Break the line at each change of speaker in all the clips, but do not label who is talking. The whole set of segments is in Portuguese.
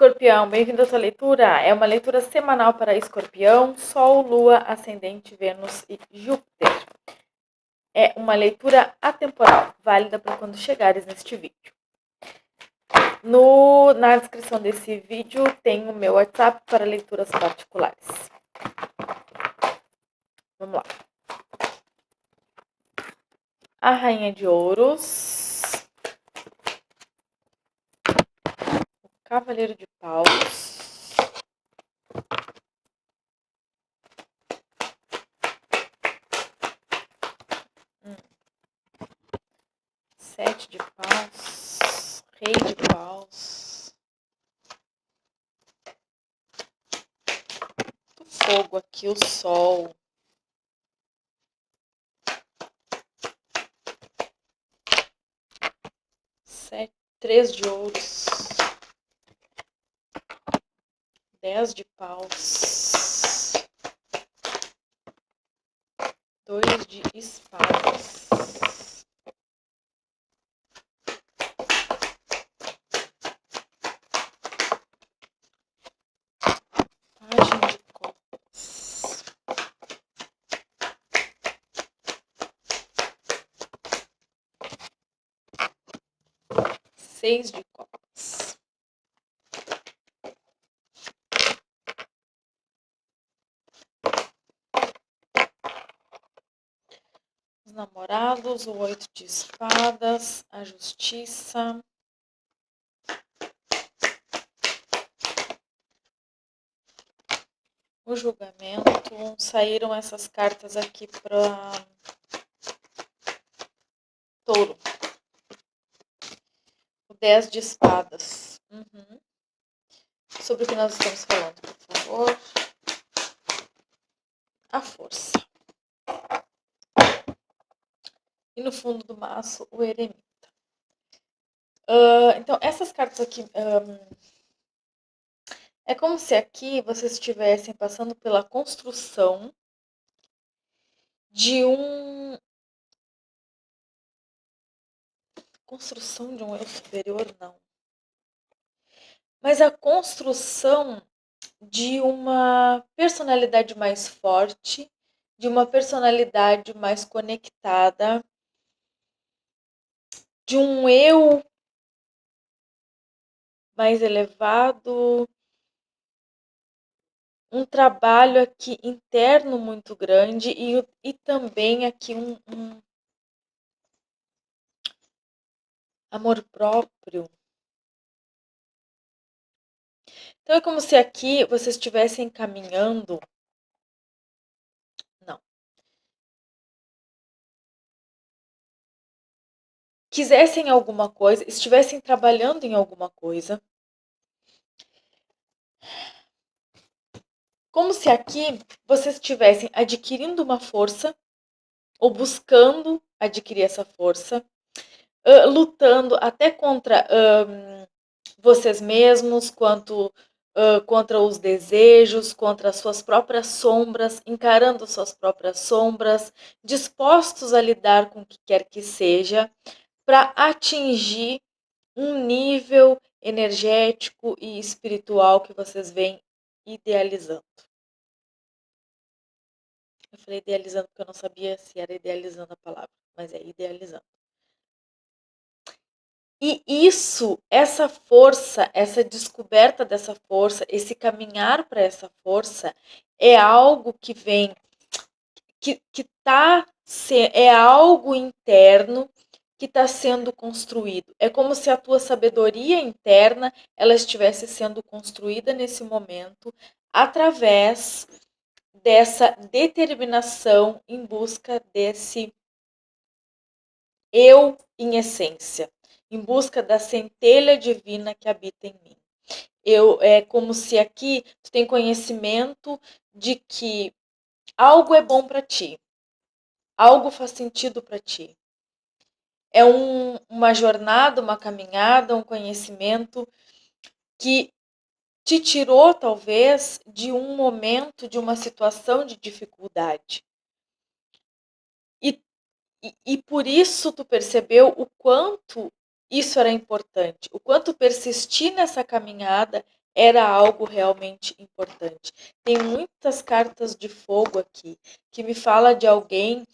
Escorpião, bem-vindo a essa leitura. É uma leitura semanal para Escorpião, Sol, Lua, Ascendente, Vênus e Júpiter. É uma leitura atemporal, válida para quando chegares neste vídeo. Na descrição desse vídeo tem o meu WhatsApp para leituras particulares. Vamos lá. A Rainha de Ouros. O Cavaleiro de Paus. Sete de Paus. Rei de Paus. O fogo aqui, o Sol. Três de ouros, 10 de paus, 2 de espadas, Pagem de copas, 6 de copas, os namorados, o 8 de espadas, a justiça, o julgamento. Saíram essas cartas aqui para Touro. O 10 de espadas. Sobre o que nós estamos falando, por favor. A força. E no fundo do maço, o eremita. Então, essas cartas aqui... é como se aqui vocês estivessem passando pela construção de Construção de um eu superior, não. Mas a construção de uma personalidade mais forte, de uma personalidade mais conectada, de um eu mais elevado, um trabalho aqui interno muito grande e também aqui um amor próprio. Então é como se aqui vocês estivessem caminhando. Não. Quisessem alguma coisa, estivessem trabalhando em alguma coisa. Como se aqui vocês estivessem adquirindo uma força, ou buscando adquirir essa força, lutando até contra vocês mesmos, contra os desejos, contra as suas próprias sombras, encarando suas próprias sombras, dispostos a lidar com o que quer que seja, para atingir um nível energético e espiritual que vocês vêm idealizando. Eu falei idealizando porque eu não sabia se era idealizando a palavra, mas é idealizando. E essa força, essa descoberta dessa força, esse caminhar para essa força é algo que vem, é algo interno que está sendo construído. É como se a tua sabedoria interna ela estivesse sendo construída nesse momento através dessa determinação em busca desse eu em essência, em busca da centelha divina que habita em mim. É como se aqui tu tem conhecimento de que algo é bom para ti, algo faz sentido para ti. É uma jornada, uma caminhada, um conhecimento que te tirou, talvez, de um momento, de uma situação de dificuldade. E por isso tu percebeu o quanto isso era importante, o quanto persistir nessa caminhada era algo realmente importante. Tem muitas cartas de fogo aqui que me fala de alguém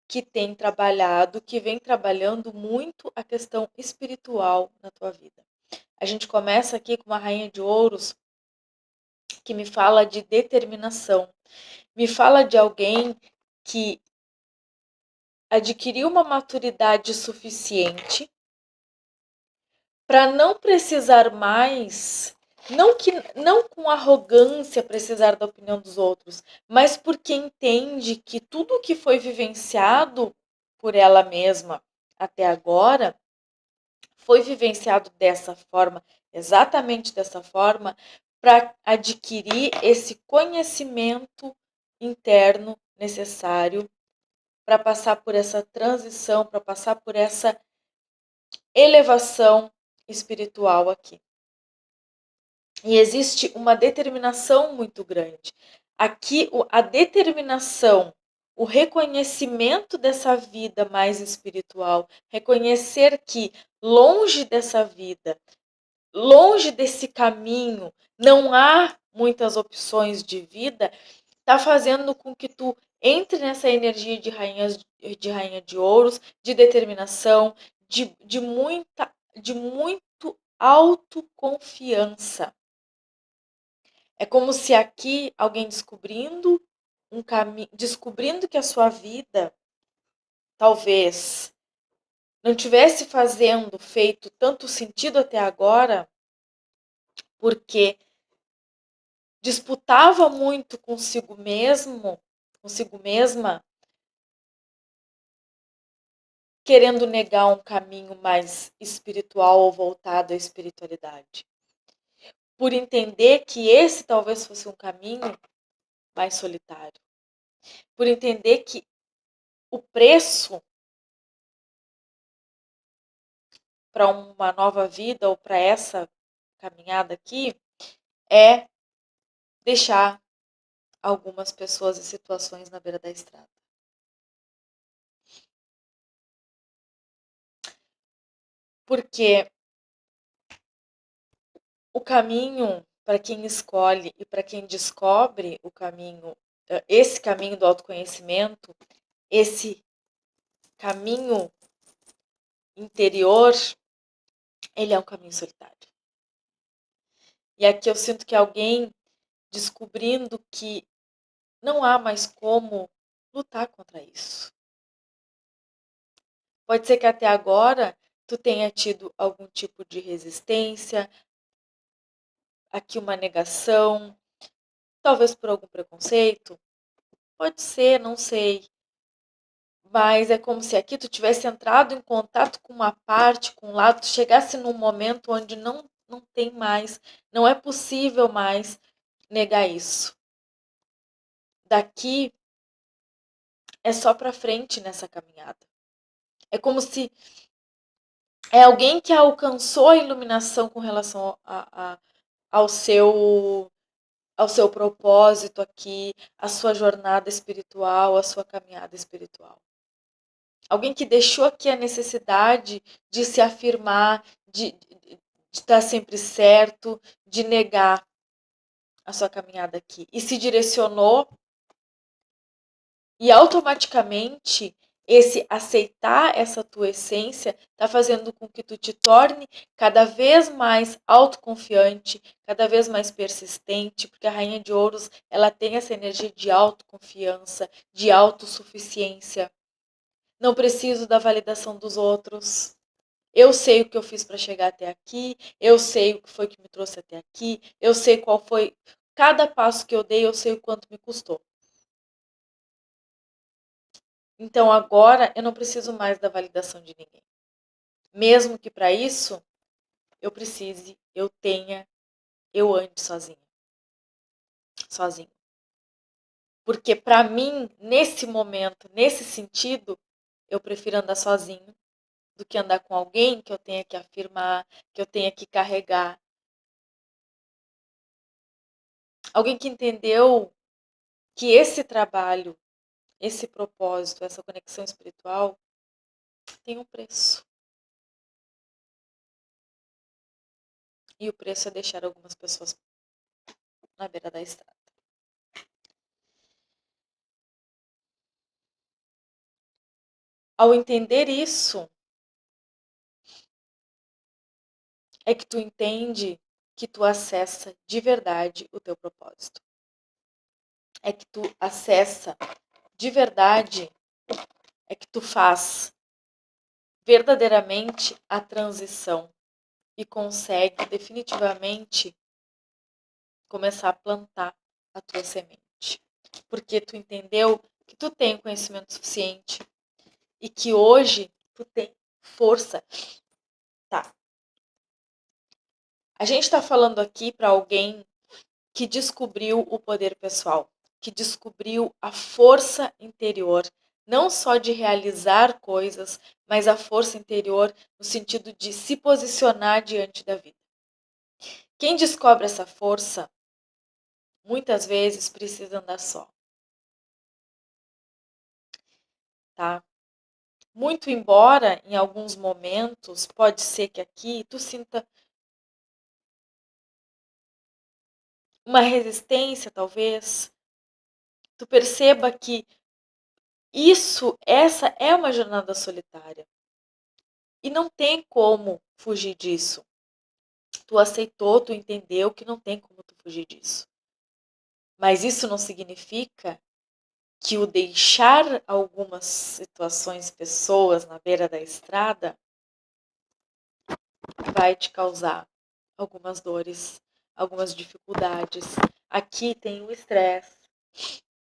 que tem trabalhado, que vem trabalhando muito a questão espiritual na tua vida. A gente começa aqui com uma rainha de ouros que me fala de determinação. Me fala de alguém que adquiriu uma maturidade suficiente para não precisar mais, não com arrogância precisar da opinião dos outros, mas porque entende que tudo o que foi vivenciado por ela mesma até agora foi vivenciado dessa forma, exatamente dessa forma, para adquirir esse conhecimento interno necessário para passar por essa transição, para passar por essa elevação espiritual aqui. E existe uma determinação muito grande. Aqui, a determinação, o reconhecimento dessa vida mais espiritual, reconhecer que longe dessa vida, longe desse caminho, não há muitas opções de vida, está fazendo com que tu entre nessa energia de rainha de ouros, de determinação, de muito autoconfiança. É como se aqui alguém descobrindo um caminho, descobrindo que a sua vida talvez não tivesse feito tanto sentido até agora, porque disputava muito consigo mesmo, consigo mesma, querendo negar um caminho mais espiritual ou voltado à espiritualidade. Por entender que esse talvez fosse um caminho mais solitário. Por entender que o preço para uma nova vida ou para essa caminhada aqui é deixar algumas pessoas e situações na beira da estrada. Porque o caminho para quem escolhe e para quem descobre o caminho, esse caminho do autoconhecimento, esse caminho interior, ele é um caminho solitário. E aqui eu sinto que alguém descobrindo que não há mais como lutar contra isso. Pode ser que até agora tu tenha tido algum tipo de resistência, aqui uma negação, talvez por algum preconceito. Pode ser, não sei. Mas é como se aqui tu tivesse entrado em contato com uma parte, com um lado, tu chegasse num momento onde não tem mais, não é possível mais negar isso. Daqui é só para frente nessa caminhada. É como se é alguém que alcançou a iluminação com relação ao seu propósito aqui, a sua jornada espiritual, a sua caminhada espiritual. Alguém que deixou aqui a necessidade de se afirmar, de estar sempre certo, de negar a sua caminhada aqui. E se direcionou e automaticamente esse aceitar essa tua essência está fazendo com que tu te torne cada vez mais autoconfiante, cada vez mais persistente, porque a Rainha de Ouros, ela tem essa energia de autoconfiança, de autossuficiência. Não preciso da validação dos outros. Eu sei o que eu fiz para chegar até aqui, eu sei o que foi que me trouxe até aqui, eu sei qual foi cada passo que eu dei, eu sei o quanto me custou. Então agora eu não preciso mais da validação de ninguém. Mesmo que para isso eu precise, eu ande sozinha. Sozinho. Porque para mim, nesse momento, nesse sentido, eu prefiro andar sozinho do que andar com alguém que eu tenha que afirmar, que eu tenha que carregar. Alguém que entendeu que esse trabalho, esse propósito, essa conexão espiritual tem um preço. E o preço é deixar algumas pessoas na beira da estrada. Ao entender isso, é que tu entende que tu acessa de verdade o teu propósito. É que tu acessa de verdade, é que tu faz verdadeiramente a transição e consegue definitivamente começar a plantar a tua semente. Porque tu entendeu que tu tem conhecimento suficiente e que hoje tu tem força. Tá. A gente está falando aqui para alguém que descobriu o poder pessoal, que descobriu a força interior, não só de realizar coisas, mas a força interior no sentido de se posicionar diante da vida. Quem descobre essa força, muitas vezes precisa andar só, tá? Muito embora, em alguns momentos, pode ser que aqui tu sinta uma resistência, talvez, tu perceba que essa é uma jornada solitária. E não tem como fugir disso. Tu aceitou, tu entendeu que não tem como tu fugir disso. Mas isso não significa que o deixar algumas situações, pessoas na beira da estrada vai te causar algumas dores, algumas dificuldades. Aqui tem o estresse,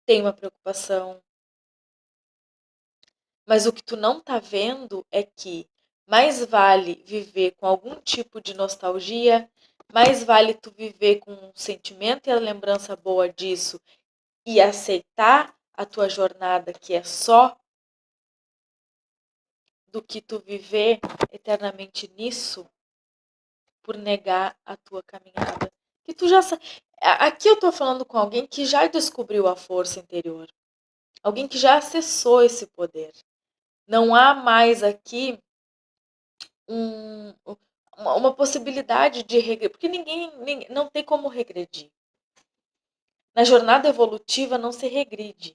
tem uma preocupação. Mas o que tu não tá vendo é que mais vale viver com algum tipo de nostalgia, mais vale tu viver com um sentimento e a lembrança boa disso e aceitar a tua jornada que é só, do que tu viver eternamente nisso por negar a tua caminhada. Que tu já aqui eu tô falando com alguém que já descobriu a força interior, alguém que já acessou esse poder. Não há mais aqui um, uma possibilidade de regredir, porque ninguém não tem como regredir. Na jornada evolutiva não se regride.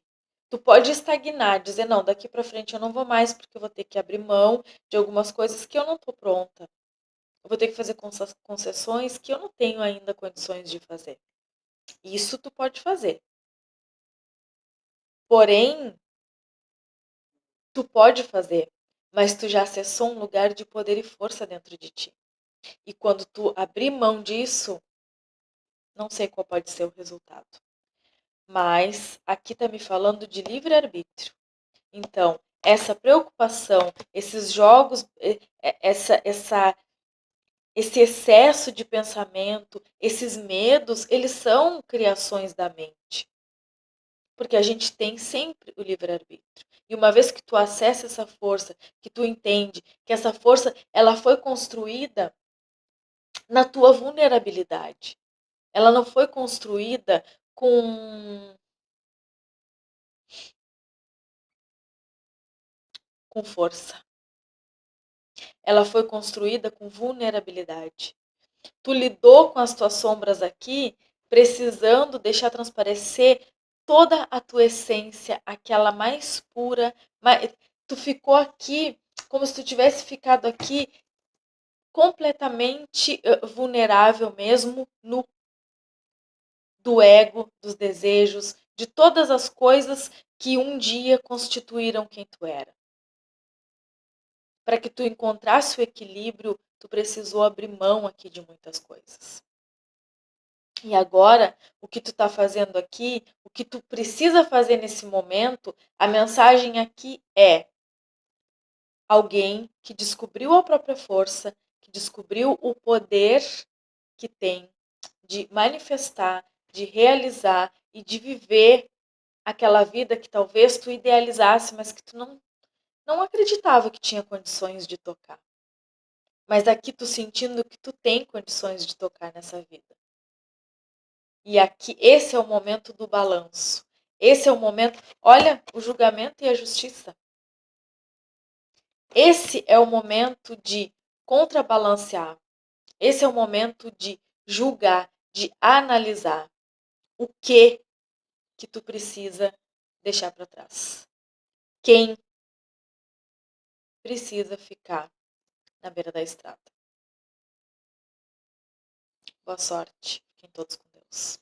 Tu pode estagnar, dizer não, daqui para frente eu não vou mais porque eu vou ter que abrir mão de algumas coisas que eu não estou pronta. Eu vou ter que fazer concessões que eu não tenho ainda condições de fazer. Isso tu pode fazer. Porém, tu pode fazer, mas tu já acessou um lugar de poder e força dentro de ti. E quando tu abrir mão disso, não sei qual pode ser o resultado. Mas aqui está me falando de livre-arbítrio. Então, essa preocupação, esses jogos, esse excesso de pensamento, esses medos, eles são criações da mente. Porque a gente tem sempre o livre-arbítrio. E uma vez que tu acessa essa força, que tu entende que essa força ela foi construída na tua vulnerabilidade. Ela não foi construída com força. Ela foi construída com vulnerabilidade. Tu lidou com as tuas sombras aqui, precisando deixar transparecer toda a tua essência, aquela mais pura. Tu ficou aqui como se tu tivesse ficado aqui completamente vulnerável mesmo, no do ego, dos desejos, de todas as coisas que um dia constituíram quem tu era. Para que tu encontrasse o equilíbrio, tu precisou abrir mão aqui de muitas coisas. E agora, o que tu está fazendo aqui, o que tu precisa fazer nesse momento, a mensagem aqui é alguém que descobriu a própria força, que descobriu o poder que tem de manifestar, de realizar e de viver aquela vida que talvez tu idealizasse, mas que tu não acreditava que tinha condições de tocar. Mas aqui tu sentindo que tu tem condições de tocar nessa vida. E aqui, esse é o momento do balanço. Esse é o momento, olha, o julgamento e a justiça. Esse é o momento de contrabalancear. Esse é o momento de julgar, de analisar. o que tu precisa deixar para trás. Quem precisa ficar na beira da estrada. Boa sorte. Fiquem todos com Deus.